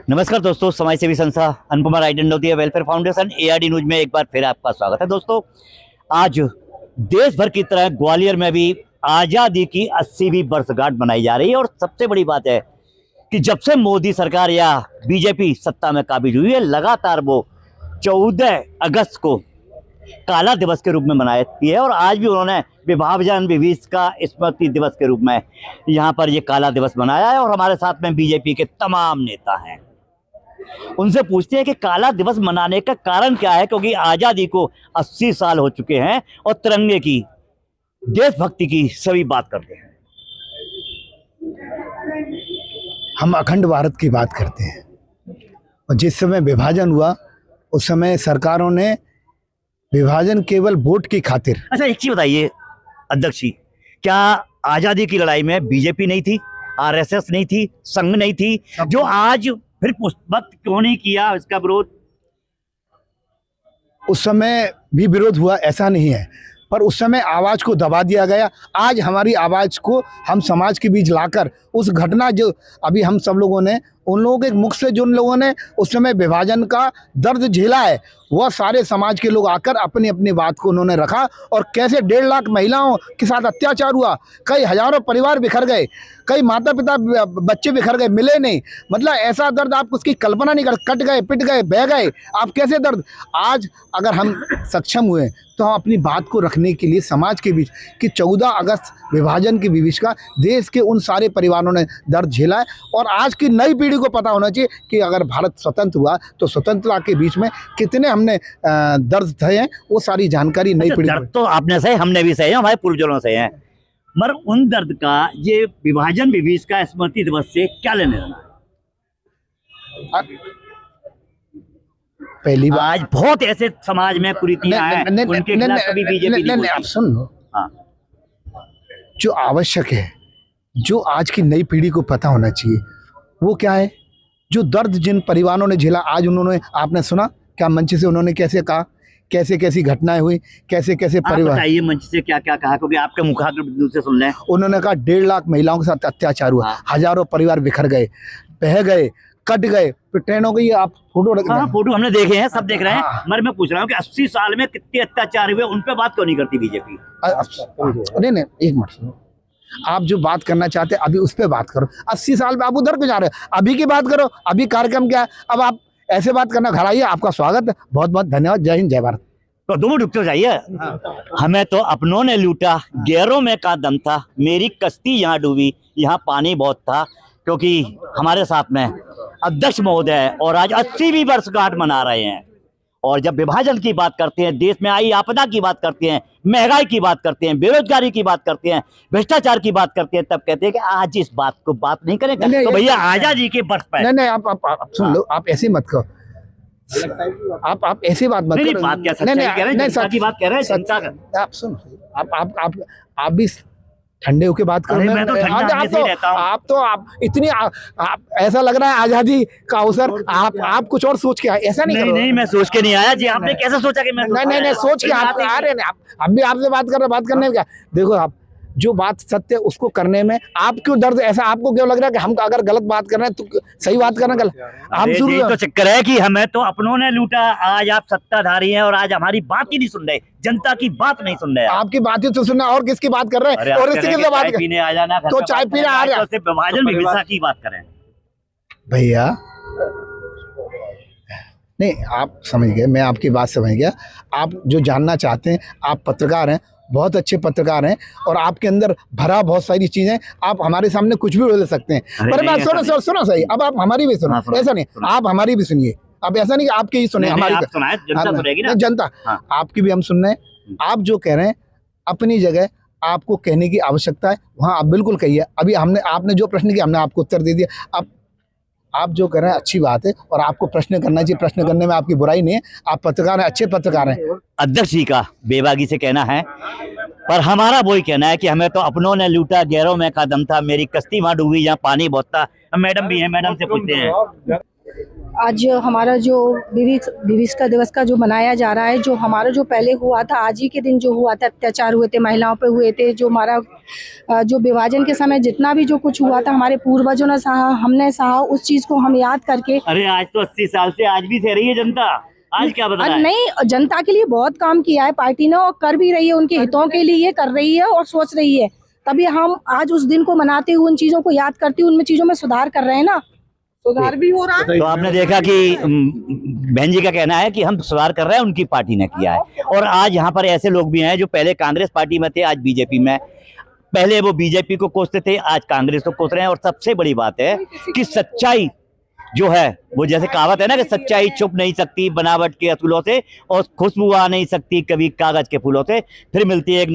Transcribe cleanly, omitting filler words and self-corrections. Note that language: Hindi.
नमस्कार दोस्तों, समाज सेवी संस्था अनुपमा राइडेंडोतिया वेलफेयर फाउंडेशन एआरडी न्यूज में एक बार फिर आपका स्वागत है। दोस्तों, आज देश भर की तरह ग्वालियर में भी आज़ादी की 80वीं वर्षगांठ मनाई जा रही है। और सबसे बड़ी बात है कि जब से मोदी सरकार या बीजेपी सत्ता में काबिज हुई है, लगातार वो 14 अगस्त को काला दिवस के रूप में मनाती है। और आज भी उन्होंने विभाजन विविध का स्मृति दिवस के रूप में यहाँ पर ये काला दिवस मनाया है। और हमारे साथ में बीजेपी के तमाम नेता हैं। उनसे पूछते हैं कि काला दिवस मनाने का कारण क्या है, क्योंकि आज़ादी को 80 साल हो चुके हैं और तिरंगे की, देशभक्ति की सभी बात करते हैं। हम अखंड भारत की बात करते हैं और जिस समय विभाजन हुआ उस समय सरकारों ने विभाजन केवल वोट की खातिर। अच्छा, एक चीज बताइए अध्यक्ष जी, क्या आज़ादी की लड़ाई में बीजेपी नहीं थी, आरएसएस नहीं थी, संघ नहीं थी, जो आज फिर उस वक्त क्यों नहीं किया इसका विरोध? उस समय भी विरोध हुआ, ऐसा नहीं है, पर उस समय आवाज़ को दबा दिया गया। आज हमारी आवाज़ को हम समाज के बीच लाकर उस घटना जो अभी हम सब लोगों ने, उन लोगों के मुख से जो उन लोगों ने उस समय विभाजन का दर्द झेला है, वह सारे समाज के लोग आकर अपनी अपनी बात को उन्होंने रखा। और कैसे 1.5 लाख महिलाओं के साथ अत्याचार हुआ, कई हजारों परिवार बिखर गए, कई माता पिता बच्चे बिखर गए, मिले नहीं। मतलब ऐसा दर्द आप उसकी कल्पना नहीं कर, कट गए, पिट गए, बह गए, आप कैसे दर्द। आज अगर हम सक्षम हुए तो हम अपनी बात को रखने के लिए समाज के बीच कि 14 अगस्त विभाजन की विभीषिका देश के उन सारे परिवारों ने दर्द झेला है। और आज की नई पीढ़ी को पता होना चाहिए कि अगर भारत स्वतंत्र हुआ तो स्वतंत्रता के बीच में कितने हमने दर्द सहे हैं, वो सारी जानकारी नई पीढ़ी। दर्द तो आपने सहे, हमने भी सहे हैं, हमारे पूर्वजों से हैं, मगर उन दर्द का ये विभाजन विभीषिका का स्मृति दिवस से क्या लेने देना है? पहली बात, आज बहुत ऐसे समाज में कुरीतियां हैं, उनके खिलाफ कभी बीजेपी नहीं। आप सुन लो, हाँ, जो आवश्यक है, जो आज की नई पीढ़ी को पता होना चाहिए, वो क्या है, जो दर्द जिन परिवारों ने झेला। आज उन्होंने, आपने सुना क्या मंच से उन्होंने कैसे कहा, कैसे कैसी घटनाएं हुई, कैसे कैसे परिवार। बताइए मंच से क्या क्या कहा, क्योंकि आपके मुखाग्र से सुन रहे हैं। उन्होंने कहा 1.5 लाख महिलाओं के साथ अत्याचार हुआ, हजारों परिवार बिखर गए, बह गए, कट गए, फिर ट्रेनों की आप फोटो रख। हाँ, फोटो हमने देखे हैं, सब देख रहे हैं। मगर मैं पूछ रहा हूँ कि 80 साल में कितने अत्याचार हुए, उन पे बात क्यों नहीं करती बीजेपी? नहीं, एक मिनट सुनो, आप जो बात करना चाहते हैं अभी उस पर बात करो। 80 साल में आप उधर क्यों जा रहे हो? अभी की बात करो, अभी कार्यक्रम क्या है। अब आप ऐसे बात करना, घर आइए, आपका स्वागत है, बहुत बहुत धन्यवाद, जय हिंद जय भारत। तो दोनों डूबते जाइए। हमें तो अपनों ने लूटा, गैरों में का दम था, मेरी कश्ती यहाँ डूबी, यहाँ पानी बहुत था। क्योंकि हमारे साथ में अध्यक्ष महोदय है और आज 80वीं वर्षगांठ मना रहे हैं। और जब विभाजन की बात करते हैं, देश में आई आपदा की बात करते हैं, महंगाई की बात करते हैं, बेरोजगारी की बात करते हैं, भ्रष्टाचार की बात करते हैं, तब कहते हैं कि आज इस बात को बात नहीं करेंगे। तो भैया आजादी के वर्ष पर नहीं, आप सुन लो, आप ऐसे मत कहो, आप ऐसी बात मत करो। बात क्या सच्चाई कह रहे हैं, जनता की बात कह रहे हैं, जनता का। आप सुन, आप भी ठंडे होके बात करो। मैं तो आप इतनी आप ऐसा लग रहा है आजादी का अवसर, आप कुछ और सोच के आए, ऐसा नहीं। नहीं, मैं सोच के नहीं आया जी। आपने कैसे सोचा कि मैं? नहीं, सोच के आप आ रहे हैं। आप भी आपसे बात कर रहे, बात करने में क्या। देखो, आप जो बात सत्य उसको करने में आप क्यों दर्द, ऐसा आपको क्यों लग रहा है कि हम अगर गलत बात कर रहे हैं तो सही बात करना गलत। हम शुरू तो चक्कर है कि हमें तो अपनों ने लूटा, आज आप सत्ताधारी हैं और आज हमारी बात ही नहीं सुन रहे, जनता की बात नहीं सुन रहे। आपकी बात ही तो सुनना, और किसकी बात कर रहे हैं? और इसी की बात पीने आ जाना, तो चाय पीने आ रहा है, विभाजन विविधता की बात करें भैया। नहीं, आप समझ गए, मैं आपकी बात समझ गया। आप जो जानना चाहते हैं, आप पत्रकार हैं, बहुत अच्छे पत्रकार हैं, और आपके अंदर भरा बहुत सारी चीजें, आप हमारे सामने कुछ भी बोल सकते हैं। पर मैं सुनो सही, अब आप हमारी भी सुनो, ऐसा नहीं, आप हमारी भी सुनिए। अब ऐसा नहीं कि आपकी ही सुने, हमारी जनता आपकी भी हम सुन रहे हैं। आप जो कह रहे हैं अपनी जगह, आपको कहने की आवश्यकता है, वहाँ आप बिल्कुल कहिए। अभी आपने जो प्रश्न किया हमने आपको उत्तर दे दिया। आप जो कर रहे हैं अच्छी बात है और आपको प्रश्न करना चाहिए, प्रश्न करने में आपकी बुराई नहीं है, आप पत्रकार हैं, अच्छे पत्रकार हैं। अध्यक्ष जी का बेबागी से कहना है, पर हमारा वही कहना है कि हमें तो अपनों ने लूटा, गैरों में का दम था, मेरी कश्ती वहां डूबी, यहाँ पानी बहुत था। मैडम भी है, मैडम से पूछते हैं। आज हमारा जो विविष्का दिवस का जो मनाया जा रहा है, जो हमारा जो पहले हुआ था, आज ही के दिन जो हुआ था, अत्याचार हुए थे, महिलाओं पे हुए थे, जो हमारा जो विभाजन के समय जितना भी जो कुछ हुआ था, हमारे पूर्वजों ने सहा, हमने सहा, उस चीज को हम याद करके। अरे आज तो 80 साल से आज भी सह रही है जनता, आज क्या बदला है? नहीं, जनता के लिए बहुत काम किया है पार्टी ने, और कर भी रही है, उनके हितों के लिए कर रही है और सोच रही है। तभी हम आज उस दिन को मनाते हुए उन चीजों को याद करते हुए उनमें चीजों में सुधार कर रहे हैं ना, सुधार भी हो रहा है। तो आपने देखा कि बहन जी का कहना है कि हम सुधार कर रहे हैं, उनकी पार्टी ने किया है। और आज यहाँ पर ऐसे लोग भी हैं जो पहले कांग्रेस पार्टी में थे, आज बीजेपी में। पहले वो बीजेपी को कोसते थे, आज कांग्रेस को कोस रहे हैं। और सबसे बड़ी बात है कि सच्चाई जो है, वो जैसे कहावत है ना कि सच्चाई छुप नहीं सकती बनावट के असूलों से, और खुशबू आ नहीं सकती कभी कागज के फूलों से। फिर मिलती है एक